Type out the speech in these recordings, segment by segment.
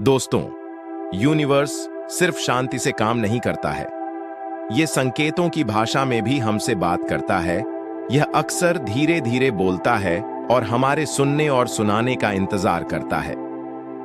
दोस्तों, यूनिवर्स सिर्फ शांति से काम नहीं करता है। ये संकेतों की भाषा में भी हमसे बात करता है। यह अक्सर धीरे धीरे बोलता है और हमारे सुनने और सुनाने का इंतजार करता है।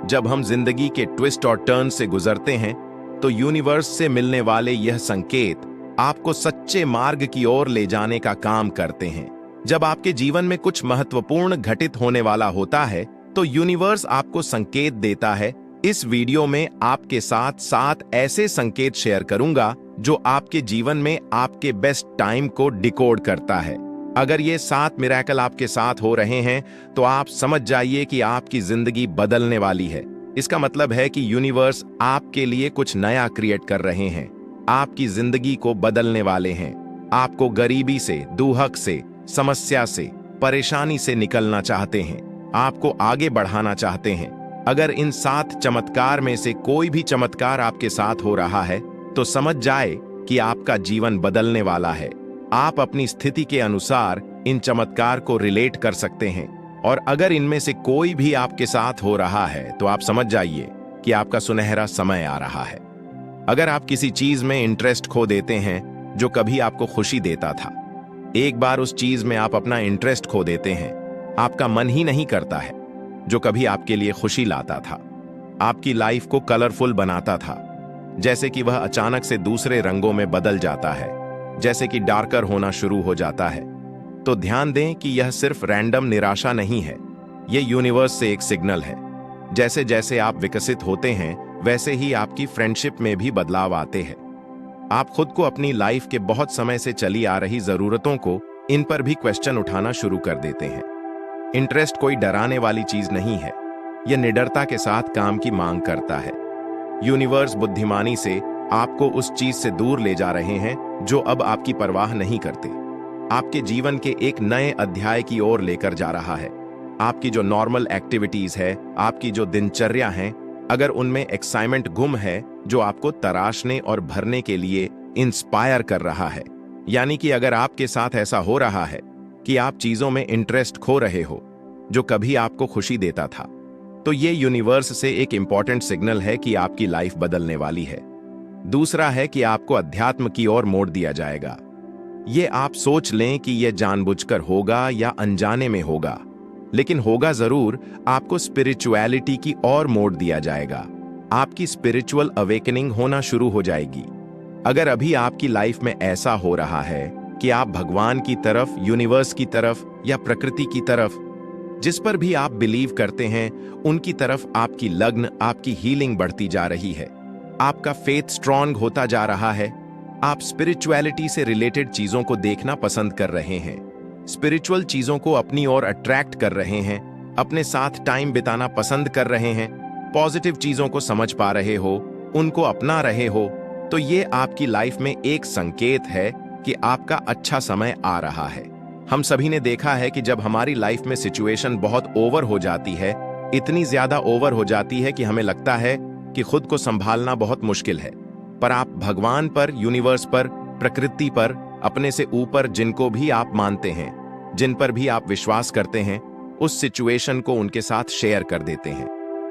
जब हम जिंदगी के ट्विस्ट और टर्न से गुजरते हैं तो यूनिवर्स से मिलने वाले यह संकेत आपको सच्चे मार्ग की ओर ले जाने का काम करते हैं। जब आपके जीवन में कुछ महत्वपूर्ण घटित होने वाला होता है तो यूनिवर्स आपको संकेत देता है। इस वीडियो में आपके साथ 7 ऐसे संकेत शेयर करूंगा जो आपके जीवन में आपके बेस्ट टाइम को डिकोड करता है। अगर ये 7 मिरेकल आपके साथ हो रहे हैं तो आप समझ जाइए कि आपकी जिंदगी बदलने वाली है। इसका मतलब है कि यूनिवर्स आपके लिए कुछ नया क्रिएट कर रहे हैं, आपकी जिंदगी को बदलने वाले हैं। आपको गरीबी से, दुहक से, समस्या से, परेशानी से निकलना चाहते हैं, आपको आगे बढ़ाना चाहते हैं। अगर इन 7 चमत्कार में से कोई भी चमत्कार आपके साथ हो रहा है तो समझ जाए कि आपका जीवन बदलने वाला है। आप अपनी स्थिति के अनुसार इन चमत्कार को रिलेट कर सकते हैं और अगर इनमें से कोई भी आपके साथ हो रहा है तो आप समझ जाइए कि आपका सुनहरा समय आ रहा है। अगर आप किसी चीज में इंटरेस्ट खो देते हैं जो कभी आपको खुशी देता था, एक बार उस चीज में आप अपना इंटरेस्ट खो देते हैं, आपका मन ही नहीं करता है जो कभी आपके लिए खुशी लाता था, आपकी लाइफ को कलरफुल बनाता था, जैसे कि वह अचानक से दूसरे रंगों में बदल जाता है, जैसे कि डार्कर होना शुरू हो जाता है, तो ध्यान दें कि यह सिर्फ रैंडम निराशा नहीं है। यह यूनिवर्स से एक सिग्नल है। जैसे जैसे आप विकसित होते हैं वैसे ही आपकी फ्रेंडशिप में भी बदलाव आते हैं। आप खुद को अपनी लाइफ के बहुत समय से चली आ रही जरूरतों को इन पर भी क्वेश्चन उठाना शुरू कर देते हैं। इंटरेस्ट कोई डराने वाली चीज नहीं है, यह निडरता के साथ काम की मांग करता है। यूनिवर्स बुद्धिमानी से आपको उस चीज से दूर ले जा रहे हैं जो अब आपकी परवाह नहीं करते। आपके जीवन के एक नए अध्याय की ओर लेकर जा रहा है। आपकी जो नॉर्मल एक्टिविटीज है, आपकी जो दिनचर्या है, अगर उनमें एक्साइटमेंट गुम है जो आपको तराशने और भरने के लिए इंस्पायर कर रहा है, यानी कि अगर आपके साथ ऐसा हो रहा है कि आप चीजों में इंटरेस्ट खो रहे हो जो कभी आपको खुशी देता था, तो ये यूनिवर्स से एक इंपॉर्टेंट सिग्नल है कि आपकी लाइफ बदलने वाली है। दूसरा है कि आपको अध्यात्म की ओर मोड़ दिया जाएगा। ये आप सोच लें कि यह जानबूझकर होगा या अनजाने में होगा, लेकिन होगा जरूर। आपको स्पिरिचुअलिटी की ओर मोड़ दिया जाएगा। आपकी स्पिरिचुअल अवेकनिंग होना शुरू हो जाएगी। अगर अभी आपकी लाइफ में ऐसा हो रहा है कि आप भगवान की तरफ, यूनिवर्स की तरफ या प्रकृति की तरफ, जिस पर भी आप बिलीव करते हैं, उनकी तरफ आपकी लगन, आपकी हीलिंग बढ़ती जा रही है। आपका फेथ स्ट्रांग होता जा रहा है। आप स्पिरिचुअलिटी से रिलेटेड चीजों को देखना पसंद कर रहे हैं, स्पिरिचुअल चीजों को अपनी ओर अट्रैक्ट कर रहे हैं, अपने साथ टाइम बिताना पसंद कर रहे हैं, पॉजिटिव चीजों को समझ पा रहे हो, उनको अपना रहे हो, तो ये आपकी लाइफ में एक संकेत है कि आपका अच्छा समय आ रहा है। हम सभी ने देखा है कि जब हमारी लाइफ में सिचुएशन बहुत ओवर हो जाती है, इतनी ज्यादा ओवर हो जाती है कि हमें लगता है कि खुद को संभालना बहुत मुश्किल है, पर आप भगवान पर, यूनिवर्स पर, प्रकृति पर, अपने से ऊपर जिनको भी आप मानते हैं, जिन पर भी आप विश्वास करते हैं, उस सिचुएशन को उनके साथ शेयर कर देते हैं,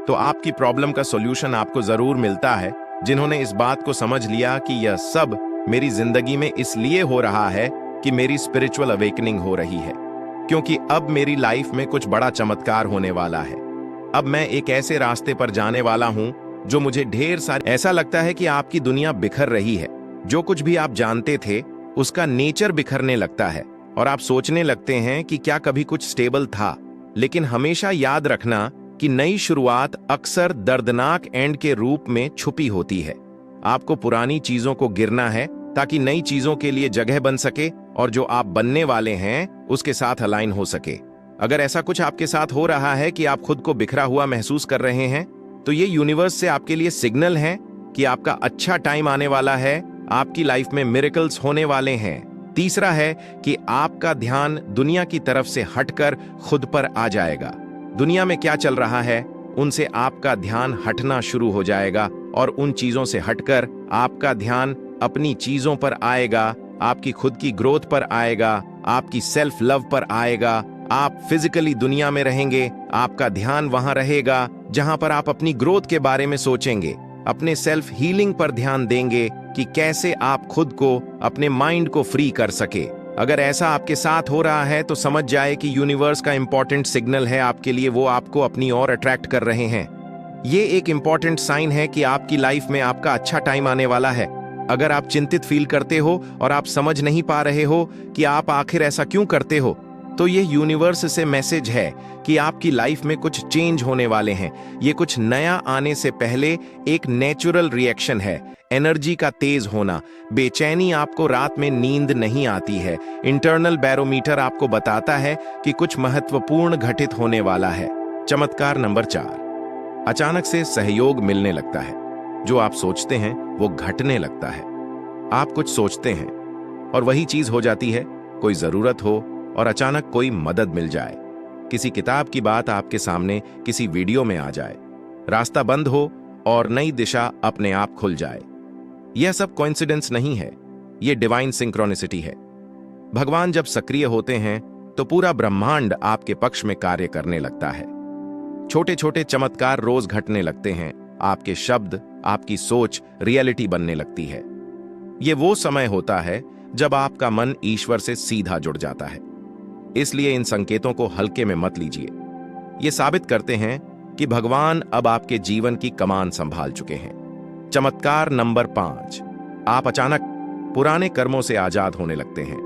तो आपकी प्रॉब्लम का सॉल्यूशन आपको जरूर मिलता है। जिन्होंने इस बात को समझ लिया कि यह सब मेरी जिंदगी में इसलिए हो रहा है कि मेरी स्पिरिचुअल अवेकनिंग हो रही है, क्योंकि अब मेरी लाइफ में कुछ बड़ा चमत्कार होने वाला है। अब मैं एक ऐसे रास्ते पर जाने वाला हूं जो मुझे ढेर सारे, ऐसा लगता है कि आपकी दुनिया बिखर रही है। जो कुछ भी आप जानते थे उसका नेचर बिखरने लगता है और आप सोचने लगते हैं कि क्या कभी कुछ स्टेबल था। लेकिन हमेशा याद रखना कि नई शुरुआत अक्सर दर्दनाक एंड के रूप में छुपी होती है। आपको पुरानी चीजों को गिरना है ताकि नई चीजों के लिए जगह बन सके और जो आप बनने वाले हैं उसके साथ अलाइन हो सके। अगर ऐसा कुछ आपके साथ हो रहा है कि आप खुद को बिखरा हुआ महसूस कर रहे हैं तो ये यूनिवर्स से आपके लिए सिग्नल है कि आपका अच्छा टाइम आने वाला है, आपकी लाइफ में मिरेकल्स होने वाले हैं। तीसरा है कि आपका ध्यान दुनिया की तरफ से हटकर खुद पर आ जाएगा। दुनिया में क्या चल रहा है उनसे आपका ध्यान हटना शुरू हो जाएगा और उन चीजों से हटकर आपका ध्यान अपनी चीजों पर आएगा, आपकी खुद की ग्रोथ पर आएगा, आपकी सेल्फ लव पर आएगा। आप फिजिकली दुनिया में रहेंगे, आपका ध्यान वहां रहेगा जहां पर आप अपनी ग्रोथ के बारे में सोचेंगे, अपने सेल्फ हीलिंग पर ध्यान देंगे कि कैसे आप खुद को, अपने माइंड को फ्री कर सके। अगर ऐसा आपके साथ हो रहा है तो समझ जाए कि यूनिवर्स का इंपॉर्टेंट सिग्नल है आपके लिए, वो आपको अपनी ओर अट्रैक्ट कर रहे हैं। ये एक इंपॉर्टेंट साइन है कि आपकी लाइफ में आपका अच्छा टाइम आने वाला है। अगर आप चिंतित फील करते हो और आप समझ नहीं पा रहे हो कि आप आखिर ऐसा क्यों करते हो, तो ये यूनिवर्स से मैसेज है कि आपकी लाइफ में कुछ चेंज होने वाले हैं। ये कुछ नया आने से पहले एक नेचुरल रिएक्शन है। एनर्जी का तेज होना, बेचैनी, आपको रात में नींद नहीं आती है। इंटरनल बैरोमीटर आपको बताता है कि कुछ महत्वपूर्ण घटित होने वाला है। चमत्कार नंबर 4, अचानक से सहयोग मिलने लगता है। जो आप सोचते हैं वो घटने लगता है। आप कुछ सोचते हैं और वही चीज हो जाती है। कोई जरूरत हो और अचानक कोई मदद मिल जाए, किसी किताब की बात आपके सामने किसी वीडियो में आ जाए, रास्ता बंद हो और नई दिशा अपने आप खुल जाए। यह सब कोइंसिडेंस नहीं है, यह डिवाइन सिंक्रोनिसिटी है। भगवान जब सक्रिय होते हैं तो पूरा ब्रह्मांड आपके पक्ष में कार्य करने लगता है। छोटे छोटे चमत्कार रोज घटने लगते हैं। आपके शब्द, आपकी सोच रियलिटी बनने लगती है। यह वो समय होता है जब आपका मन ईश्वर से सीधा जुड़ जाता है। इसलिए इन संकेतों को हल्के में मत लीजिए। ये साबित करते हैं कि भगवान अब आपके जीवन की कमान संभाल चुके हैं। चमत्कार नंबर 5, आप अचानक पुराने कर्मों से आजाद होने लगते हैं।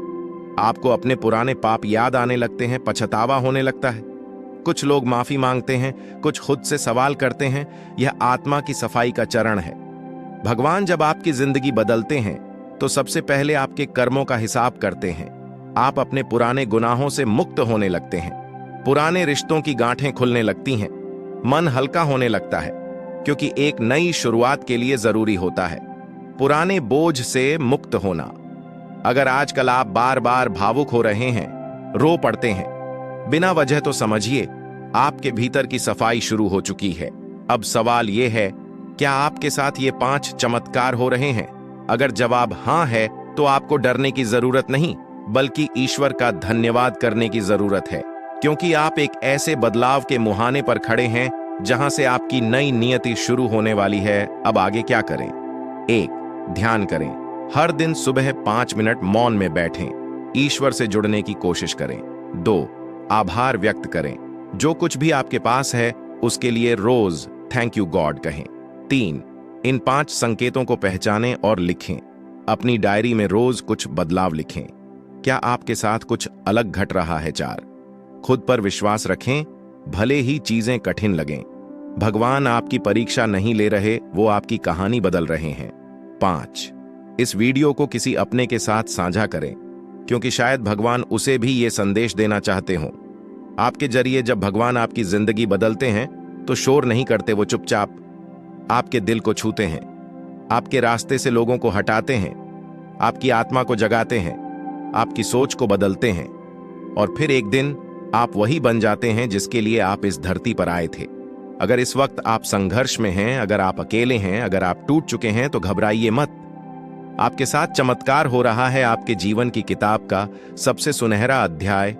आपको अपने पुराने पाप याद आने लगते हैं, पछतावा होने लगता है। कुछ लोग माफी मांगते हैं, कुछ खुद से सवाल करते हैं। यह आत्मा की सफाई का चरण है। भगवान जब आपकी जिंदगी बदलते हैं तो सबसे पहले आपके कर्मों का हिसाब करते हैं। आप अपने पुराने गुनाहों से मुक्त होने लगते हैं। पुराने रिश्तों की गांठें खुलने लगती हैं। मन हल्का होने लगता है, क्योंकि एक नई शुरुआत के लिए जरूरी होता है पुराने बोझ से मुक्त होना। अगर आजकल आप बार बार भावुक हो रहे हैं, रो पड़ते हैं बिना वजह, तो समझिए आपके भीतर की सफाई शुरू हो चुकी है। अब सवाल यह है, क्या आपके साथ ये 5 चमत्कार हो रहे हैं? अगर जवाब हां है तो आपको डरने की जरूरत नहीं, बल्कि ईश्वर का धन्यवाद करने की जरूरत है, क्योंकि आप एक ऐसे बदलाव के मुहाने पर खड़े हैं जहां से आपकी नई नियति शुरू होने वाली है। अब आगे क्या करें? 1, ध्यान करें। हर दिन सुबह 5 मिनट मौन में बैठें, ईश्वर से जुड़ने की कोशिश करें। 2, आभार व्यक्त करें। जो कुछ भी आपके पास है उसके लिए रोज थैंक यू गॉड कहें। 3, इन 5 संकेतों को पहचानें और लिखें। अपनी डायरी में रोज कुछ बदलाव लिखें। क्या आपके साथ कुछ अलग घट रहा है? 4, खुद पर विश्वास रखें, भले ही चीजें कठिन लगें। भगवान आपकी परीक्षा नहीं ले रहे, वो आपकी कहानी बदल रहे हैं। 5, इस वीडियो को किसी अपने के साथ साझा करें, क्योंकि शायद भगवान उसे भी ये संदेश देना चाहते हों। आपके जरिए जब भगवान आपकी जिंदगी बदलते हैं तो शोर नहीं करते, वो चुपचाप आपके दिल को छूते हैं, आपके रास्ते से लोगों को हटाते हैं, आपकी आत्मा को जगाते हैं, आपकी सोच को बदलते हैं, और फिर एक दिन आप वही बन जाते हैं जिसके लिए आप इस धरती पर आए थे। अगर इस वक्त आप संघर्ष में हैं, अगर आप अकेले हैं, अगर आप टूट चुके हैं, तो घबराइए मत। आपके साथ चमत्कार हो रहा है। आपके जीवन की किताब का सबसे सुनहरा अध्याय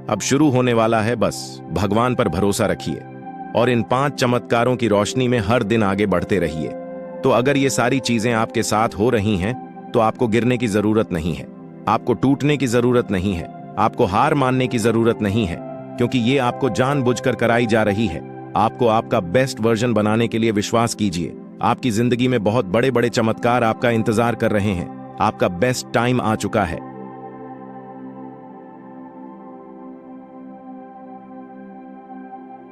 अब शुरू होने वाला है। बस भगवान पर भरोसा रखिए और इन 5 चमत्कारों की रोशनी में हर दिन आगे बढ़ते रहिए। तो अगर ये सारी चीजें आपके साथ हो रही हैं तो आपको गिरने की जरूरत नहीं है, आपको टूटने की जरूरत नहीं है, आपको हार मानने की जरूरत नहीं है, क्योंकि ये आपको जानबूझकर कराई जा रही है। आपको आपका बेस्ट वर्जन बनाने के लिए विश्वास कीजिए। आपकी जिंदगी में बहुत बड़े बड़े चमत्कार आपका इंतजार कर रहे हैं। आपका बेस्ट टाइम आ चुका है।